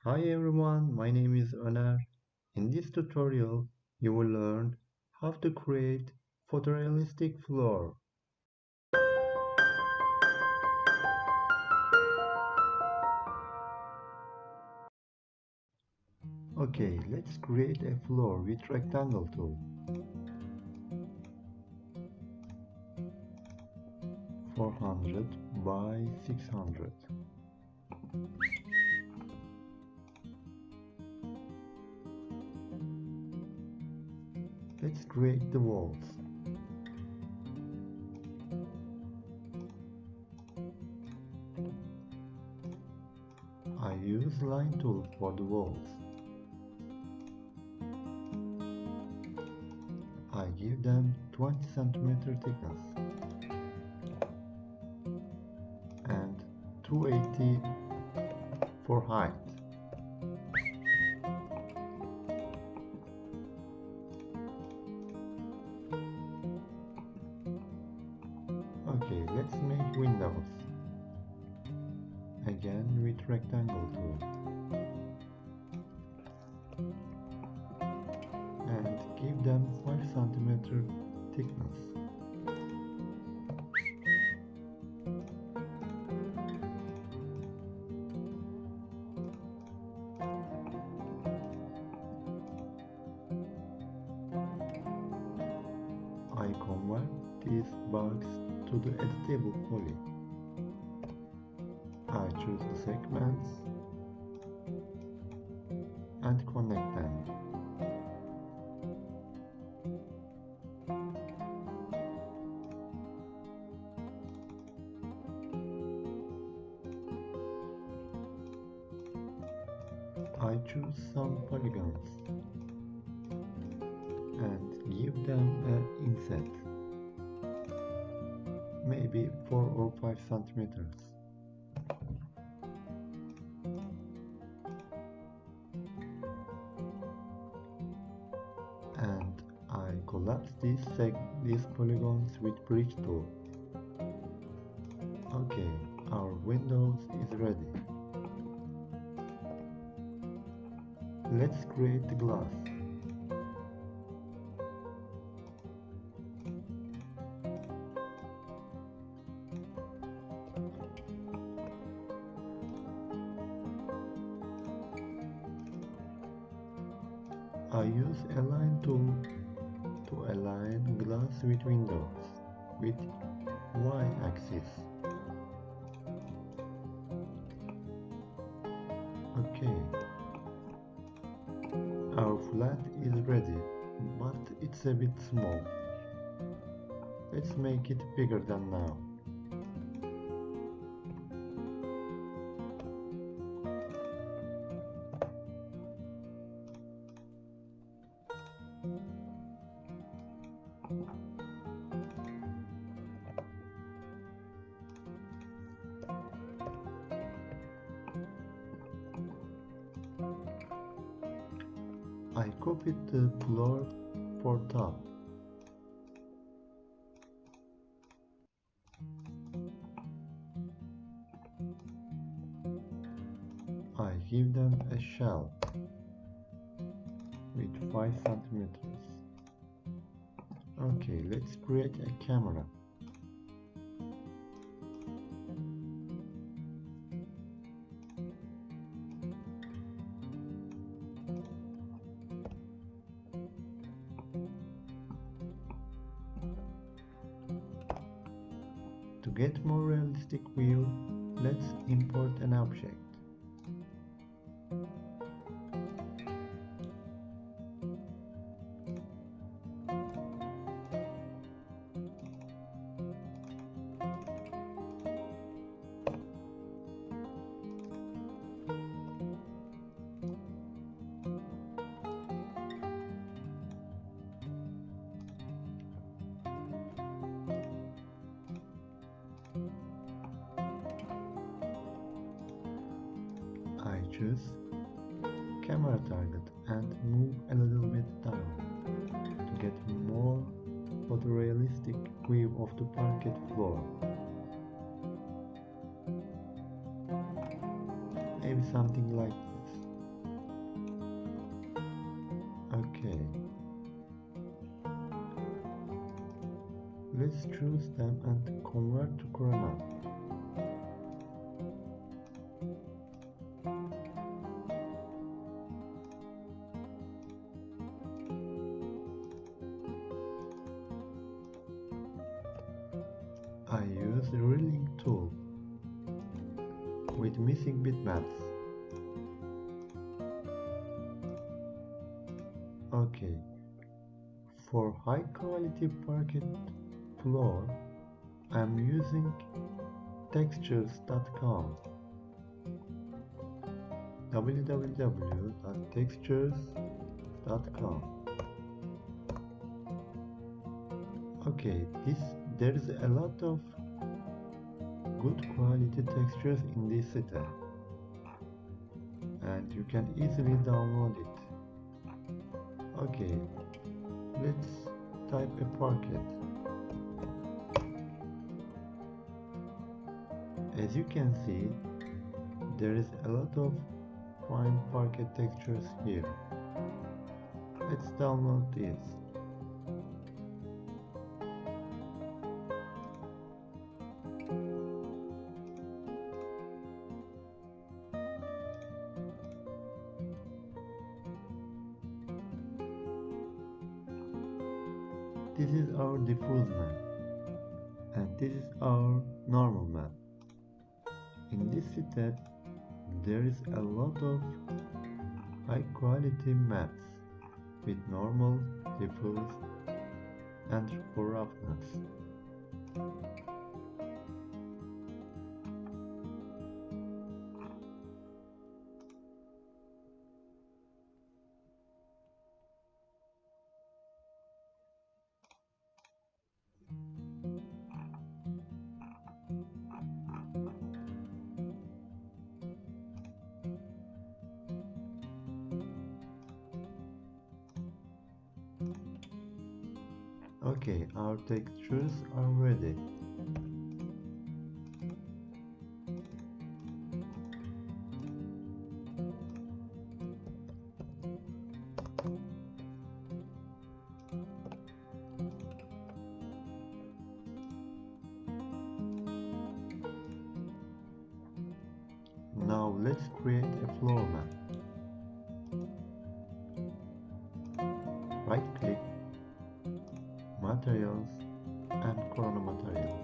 Hi everyone, my name is Öner. In this tutorial, you will learn how to create photorealistic floor. Okay, let's create a floor with rectangle tool. 400 by 600. Let's create the walls. I use line tool for the walls. I give them 20 cm thickness and 280 for height. Okay, let's make windows. Again with rectangle tool. And give them 5 cm thickness. I convert these bugs to the editable poly. I choose the segments and connect them. I choose some polygons and give them an inset, maybe 4 or 5 centimeters. And I collapse these polygons with bridge tool. Okay, our windows is ready. Let's create the glass. I use align tool to align glass with windows with y-axis. Okay, our flat is ready, but it's a bit small. Let's make it bigger than now. I copied the floor for top. I give them a shelf with 5 centimeters. Okay, let's create a camera. To get more realistic view, let's import an object. I choose camera target and move a little bit down to get more photorealistic view of the parquet floor. Maybe something like this. Okay, let's choose them and convert to Corona. I use Relink tool with missing bitmaps. Okay, for high quality parquet floor, I'm using textures.com. www.textures.com. Okay, there is a lot of good quality textures in this site, and you can easily download it. Okay, let's type a parquet. As you can see, there is a lot of fine parquet textures here. Let's download this. This is our diffuse map, and this is our normal map. In this step, there is a lot of high quality maps with normal, diffuse, and for roughness. Okay, our textures are ready. Now let's create a floor map. Right click, Materials, and Corona Material.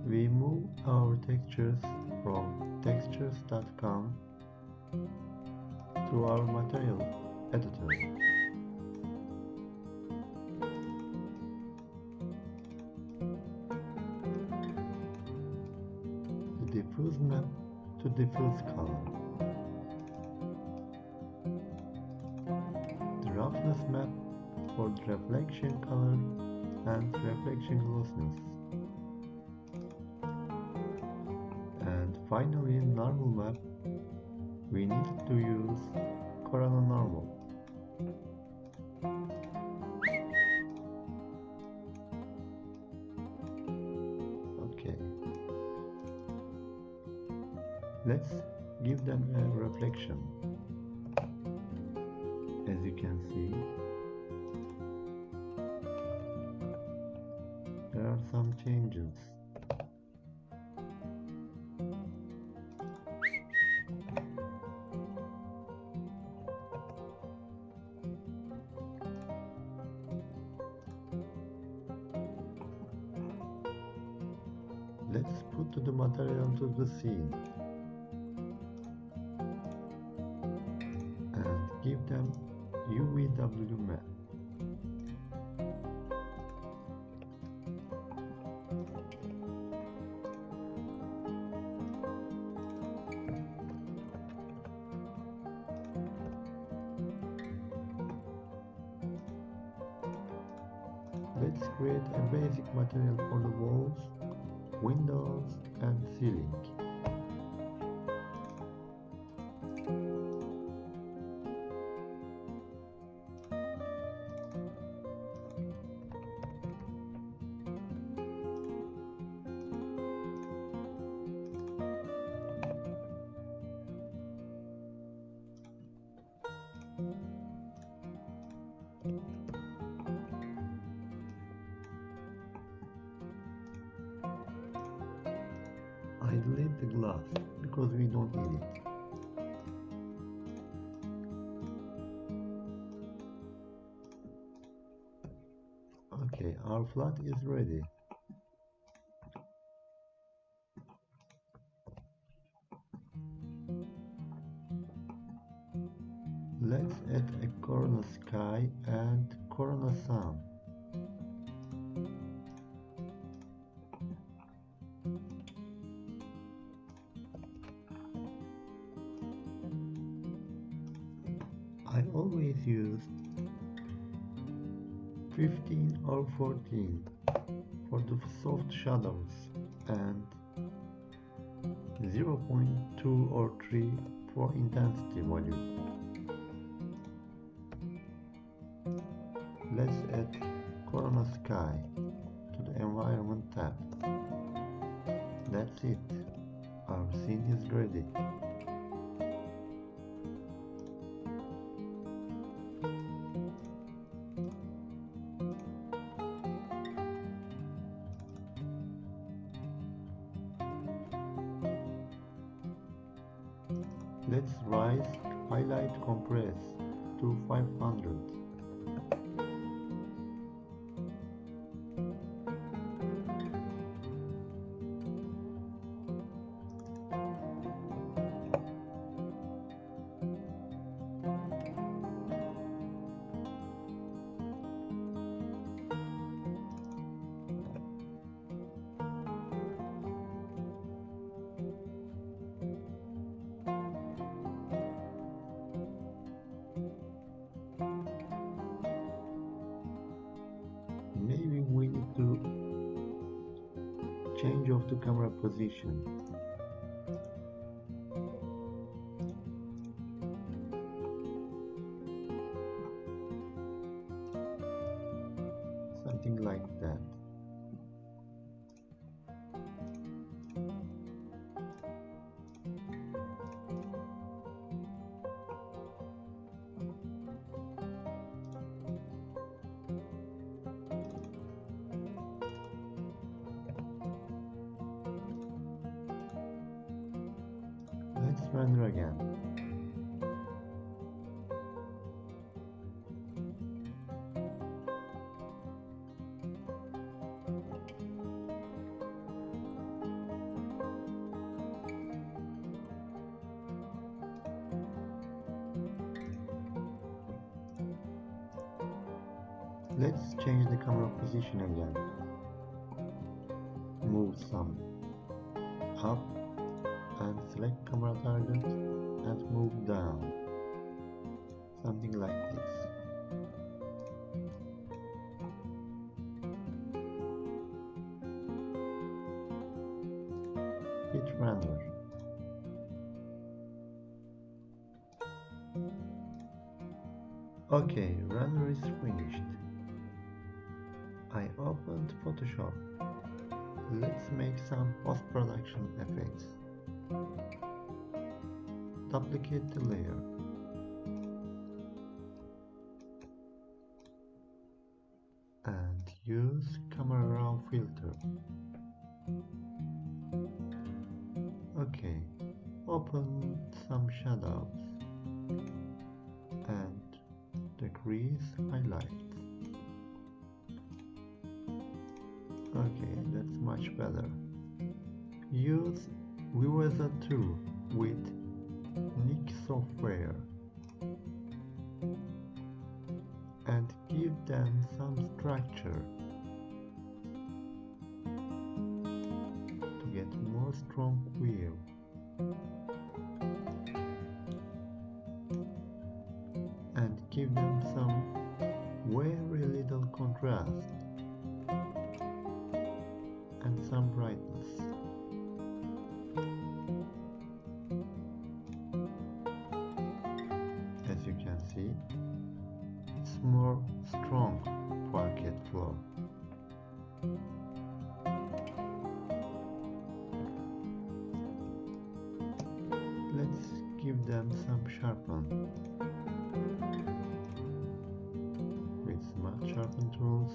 We move our textures from textures.com to our material editor. The diffuse map to diffuse color. The roughness map for the reflection color and reflection glossiness. And finally, normal map, we need to use Corona Normal. Okay. Let's give them a reflection. As you can see, there are some changes. Let's put the material to the scene and give them UVW map. Let's create a basic material for the walls, windows, and ceiling. I delete the glass because we don't need it. Okay, our flat is ready. Let's add a corner sky and corner sun. I always use 15 or 14 for the soft shadows and 0.2 or 3 for intensity value. Let's add Corona Sky to the Environment tab. That's it. Our scene is ready. Let's raise highlight compress to 500. Maybe we need to change of the camera position. Something like that. Let's render again. Let's change the camera position again. Move some up and select camera target and move down. Something like this. Hit render. Okay, render is finished. I opened Photoshop. Let's make some post-production effects. Duplicate the layer. And use Camera Raw filter. Okay, open some shadows and decrease highlights. Okay, that's much better. Use Viveza 2 with Nik software and give them some structure to get more strong view. And give them some very little contrast and some brightness. As you can see, it's more strong parquet floor. Let's give them some sharpen with smart sharpen tools.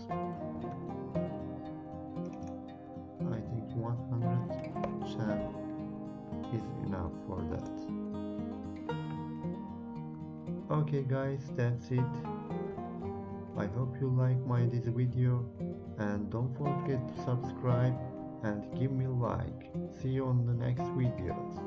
I think 110 Okay guys, that's it. I hope you like this video, and don't forget to subscribe and give me a like. See you on the next videos.